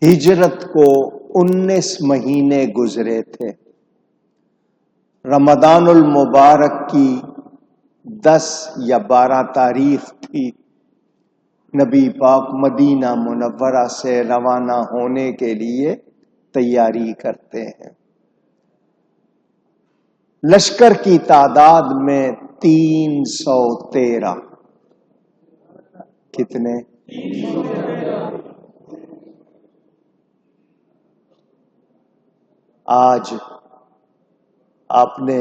ہجرت کو 19 مہینے گزرے تھے. رمضان المبارک کی 10 یا 12 تاریخ تھی. نبی پاک مدینہ منورہ سے روانہ ہونے کے لیے تیاری کرتے ہیں. لشکر کی تعداد میں 313. کتنے؟ آج آپ نے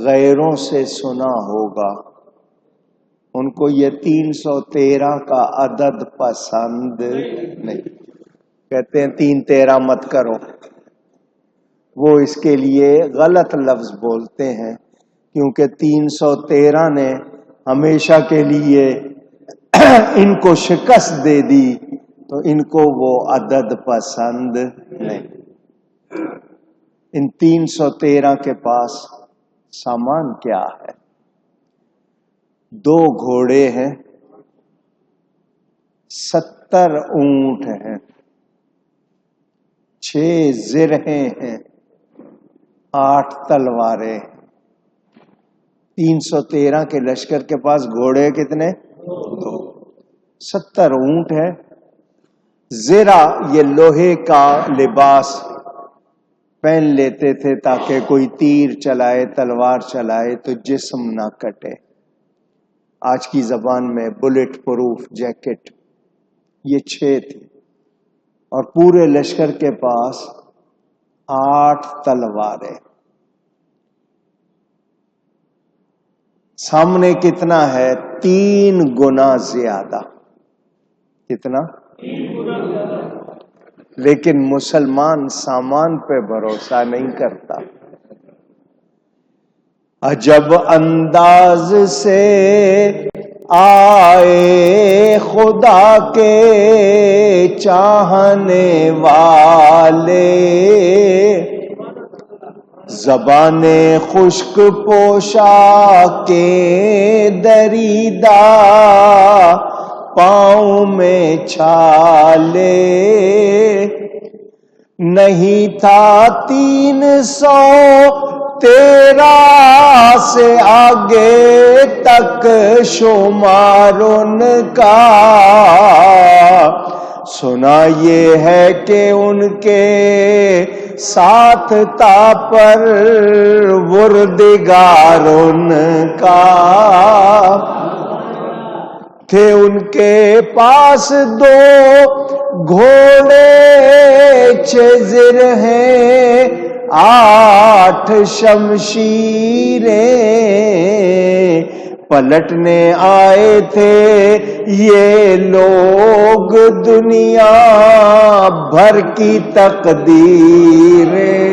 غیروں سے سنا ہوگا، ان کو یہ 313 کا عدد پسند نہیں. کہتے ہیں 313 مت کرو. وہ اس کے لیے غلط لفظ بولتے ہیں، کیونکہ 313 نے ہمیشہ کے لیے ان کو شکست دے دی، تو ان کو وہ عدد پسند نہیں. ان 313 کے پاس سامان کیا ہے؟ 2 گھوڑے ہیں، 70 اونٹ ہیں، 6 زرہیں ہیں، 8 تلواریں. 313 کے لشکر کے پاس گھوڑے کتنے؟ 2. 70 اونٹ ہے. زرہ یہ لوہے کا لباس پہن لیتے تھے تاکہ کوئی تیر چلائے، تلوار چلائے تو جسم نہ کٹے. آج کی زبان میں بلٹ پروف جیکٹ. یہ 6 تھی، اور پورے لشکر کے پاس 8 تلواریں. سامنے کتنا ہے؟ 3 گنا زیادہ. کتنا؟ 3 گنا زیادہ. لیکن مسلمان سامان پہ بھروسہ نہیں کرتا. عجب انداز سے آئے خدا کے چاہنے والے، زبان خشک پوشاک کے دریدہ، پاؤں میں چھالے. نہیں تھا 313 سے آگے تک شمار ان کا. سنا یہ ہے کہ ان کے ساتھ تا پروردگار ان کا. تھے ان کے پاس 2 گھوڑے، 6 زرہیں، 8 شمشیریں. پلٹنے آئے تھے یہ لوگ دنیا بھر کی تقدیریں.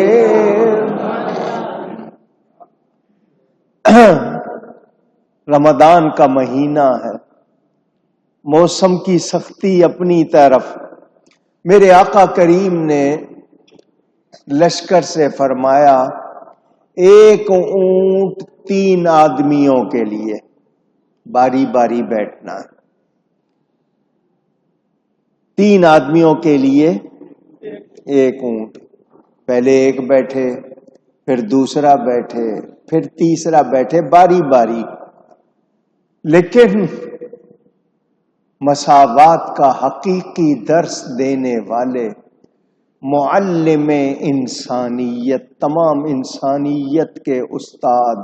رمضان کا مہینہ ہے، موسم کی سختی اپنی طرف. میرے آقا کریم نے لشکر سے فرمایا 1 اونٹ 3 آدمیوں کے لیے، باری باری بیٹھنا ہے. 3 آدمیوں کے لیے 1 اونٹ. پہلے ایک بیٹھے، پھر دوسرا بیٹھے، پھر تیسرا بیٹھے، باری باری. لیکن مساوات کا حقیقی درس دینے والے، معلم انسانیت، تمام انسانیت کے استاد،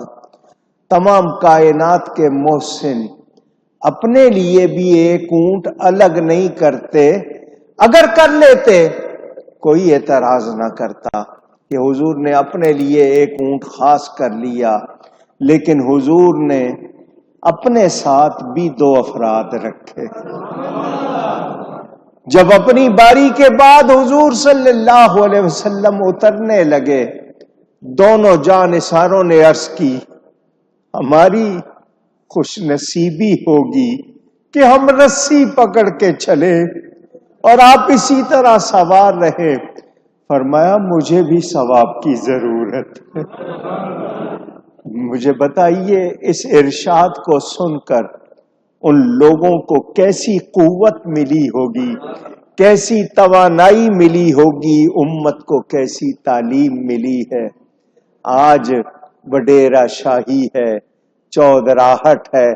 تمام کائنات کے محسن، اپنے لیے بھی 1 اونٹ الگ نہیں کرتے. اگر کر لیتے کوئی اعتراض نہ کرتا کہ حضور نے اپنے لیے 1 اونٹ خاص کر لیا. لیکن حضور نے اپنے ساتھ بھی 2 افراد رکھے. جب اپنی باری کے بعد حضور صلی اللہ علیہ وسلم اترنے لگے، دونوں جانثاروں نے عرض کی ہماری خوش نصیبی ہوگی کہ ہم رسی پکڑ کے چلے اور آپ اسی طرح سوار رہے. فرمایا مجھے بھی ثواب کی ضرورت ہے. مجھے بتائیے اس ارشاد کو سن کر ان لوگوں کو کیسی قوت ملی ہوگی کیسی توانائی ملی ہوگی امت کو، کیسی تعلیم ملی ہے۔ آج وڈیرا شاہی ہے، چودراہٹ ہے،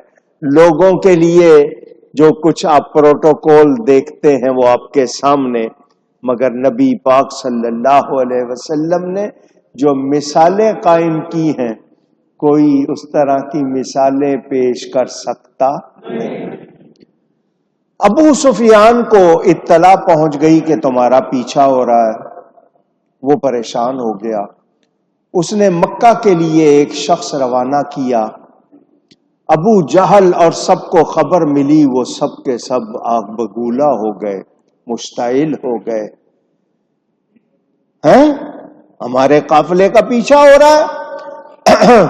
لوگوں کے لیے جو کچھ آپ پروٹوکول دیکھتے ہیں وہ آپ کے سامنے، مگر نبی پاک صلی اللہ علیہ وسلم نے جو مثالیں قائم کی ہیں کوئی اس طرح کی مثالیں پیش کر سکتا نہیں۔ ابو سفیان کو اطلاع پہنچ گئی کہ تمہارا پیچھا ہو رہا ہے، وہ پریشان ہو گیا۔ اس نے مکہ کے لیے ایک شخص روانہ کیا۔ ابو جہل اور سب کو خبر ملی، وہ سب کے سب آگ بگولا ہو گئے، مشتعل ہو گئے۔ ہیں ہمارے قافلے کا پیچھا ہو رہا ہے۔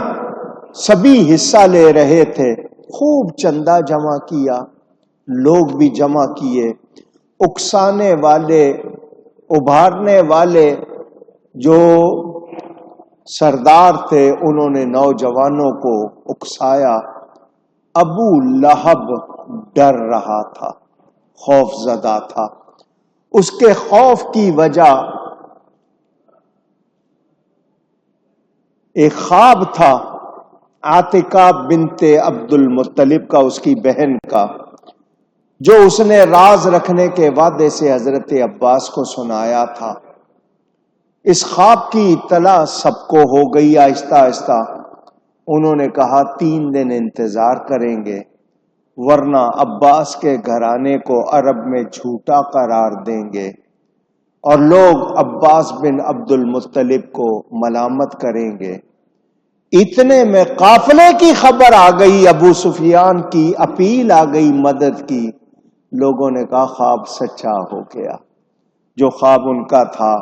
سبھی حصہ لے رہے تھے، خوب چندہ جمع کیا، لوگ بھی جمع کیے۔ اکسانے والے، ابھارنے والے جو سردار تھے انہوں نے نوجوانوں کو اکسایا۔ ابو لہب ڈر رہا تھا، خوف زدہ تھا۔ اس کے خوف کی وجہ ایک خواب تھا عاتقہ بنت عبد المطلب کا، اس کی بہن کا، جو اس نے راز رکھنے کے وعدے سے حضرت عباس کو سنایا تھا۔ اس خواب کی اطلاع سب کو ہو گئی آہستہ آہستہ۔ انہوں نے کہا 3 دن انتظار کریں گے ورنہ عباس کے گھرانے کو عرب میں جھوٹا قرار دیں گے اور لوگ عباس بن عبد المطلب کو ملامت کریں گے۔ اتنے میں قافلے کی خبر آ گئی، ابو سفیان کی اپیل آ گئی مدد کی۔ لوگوں نے کہا خواب سچا ہو گیا۔ جو خواب ان کا تھا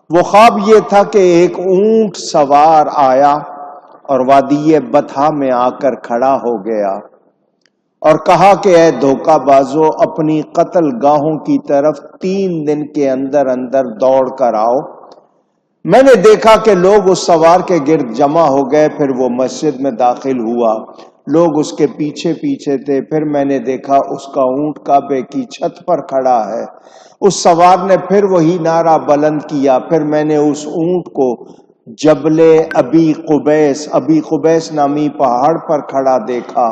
وہ خواب یہ تھا کہ ایک اونٹ سوار آیا اور وادی بطحا میں آ کر کھڑا ہو گیا اور کہا کہ اے دھوکہ بازو، اپنی قتل گاہوں کی طرف 3 دن کے اندر اندر دوڑ کر آؤ۔ میں نے دیکھا کہ لوگ اس سوار کے گرد جمع ہو گئے، پھر وہ مسجد میں داخل ہوا، لوگ اس کے پیچھے پیچھے تھے، پھر میں نے دیکھا اس کا اونٹ کعبے کی چھت پر کھڑا ہے۔ اس سوار نے پھر وہی نعرہ بلند کیا، پھر میں نے اس اونٹ کو جبل ابی قبیس نامی پہاڑ پر کھڑا دیکھا،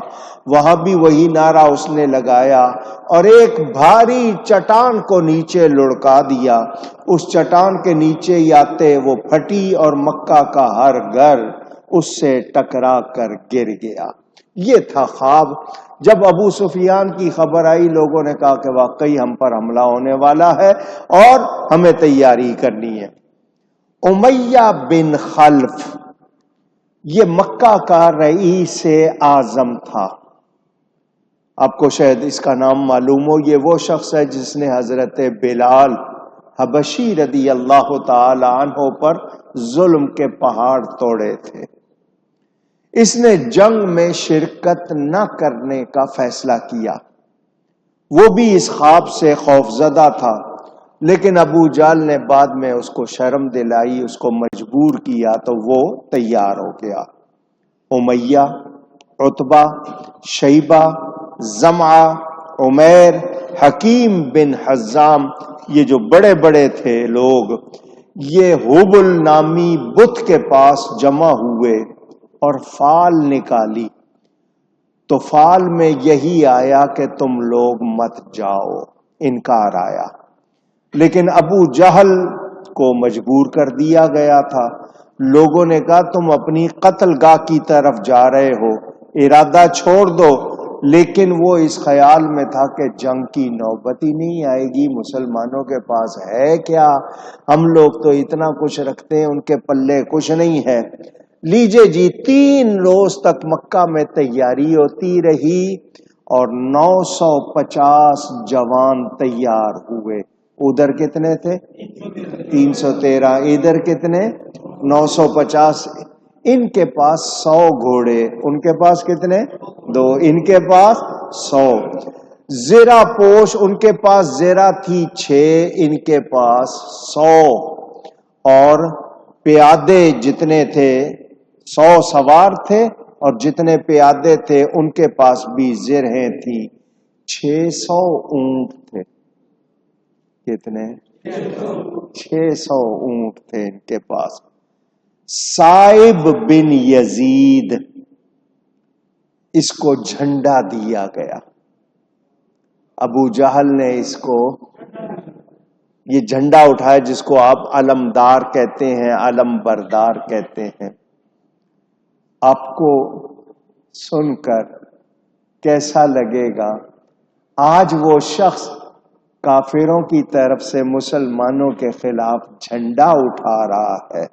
وہاں بھی وہی نعرہ اس نے لگایا اور ایک بھاری چٹان کو نیچے لڑکا دیا۔ اس چٹان کے نیچے ہی آتے وہ پھٹی اور مکہ کا ہر گھر اس سے ٹکرا کر گر گیا۔ یہ تھا خواب۔ جب ابو سفیان کی خبر آئی لوگوں نے کہا کہ واقعی ہم پر حملہ ہونے والا ہے اور ہمیں تیاری کرنی ہے۔ امیہ بن خلف یہ مکہ کا رئیس اعظم تھا۔ آپ کو شاید اس کا نام معلوم ہو، یہ وہ شخص ہے جس نے حضرت بلال حبشی رضی اللہ تعالی عنہ پر ظلم کے پہاڑ توڑے تھے۔ اس نے جنگ میں شرکت نہ کرنے کا فیصلہ کیا۔ وہ بھی اس خواب سے خوف زدہ تھا، لیکن ابو جہل نے بعد میں اس کو شرم دلائی، اس کو مجبور کیا تو وہ تیار ہو گیا۔ امیہ، عتبہ، شیبہ، زمعہ، عمیر، حکیم بن حزام، یہ جو بڑے بڑے تھے لوگ، یہ حبل نامی بت کے پاس جمع ہوئے اور فال نکالی تو فال میں یہی آیا کہ تم لوگ مت جاؤ، انکار آیا۔ لیکن ابو جہل کو مجبور کر دیا گیا تھا۔ لوگوں نے کہا تم اپنی قتل گاہ کی طرف جا رہے ہو، ارادہ چھوڑ دو، لیکن وہ اس خیال میں تھا کہ جنگ کی نوبت ہی نہیں آئے گی، مسلمانوں کے پاس ہے کیا، ہم لوگ تو اتنا کچھ رکھتے ہیں، ان کے پلے کچھ نہیں ہے۔ لیجے جی 3 روز تک مکہ میں تیاری ہوتی رہی اور 950 جوان تیار ہوئے۔ ادھر کتنے تھے؟ 313، ادھر کتنے؟ 950۔ ان کے پاس 100 گھوڑے، ان کے پاس کتنے؟ 2، ان کے پاس 100۔ زرہ پوش ان کے پاس زرہ تھی 6، ان کے پاس 100۔ اور پیادے جتنے تھے 100 سوار تھے اور جتنے پیادے تھے ان کے پاس بھی زرہیں تھی، 600 اونٹ تھے۔ کتنے؟ 600 اونٹ تھے ان کے پاس. صائب بن یزید اس کو جھنڈا دیا گیا. ابو جہل نے اس کو یہ جھنڈا اٹھایا جس کو آپ علمدار کہتے ہیں، علم بردار کہتے ہیں. آپ کو سن کر کیسا لگے گا؟ آج وہ شخص کافروں کی طرف سے مسلمانوں کے خلاف جھنڈا اٹھا رہا ہے.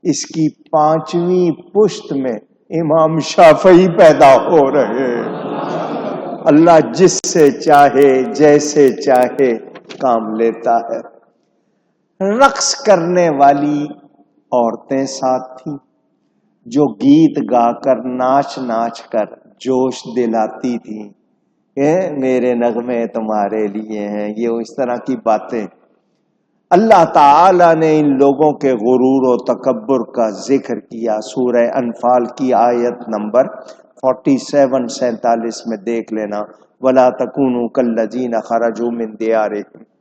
اس کی 5ویں پشت میں امام شافعی پیدا ہو رہے ہیں. اللہ جس سے چاہے جیسے چاہے کام لیتا ہے. رقص کرنے والی عورتیں ساتھ تھیں جو گیت گا کر ناچ کر جوش دلاتی تھیں کہ میرے نغمے تمہارے لیے ہیں. یہ اس طرح کی باتیں. اللہ تعالی نے ان لوگوں کے غرور و تکبر کا ذکر کیا. سورہ انفال کی آیت نمبر 47-47 میں دیکھ لینا. وَلَا تَكُونُوا كَالَّذِينَ خَرَجُوا مِن دِيَارِهِمْ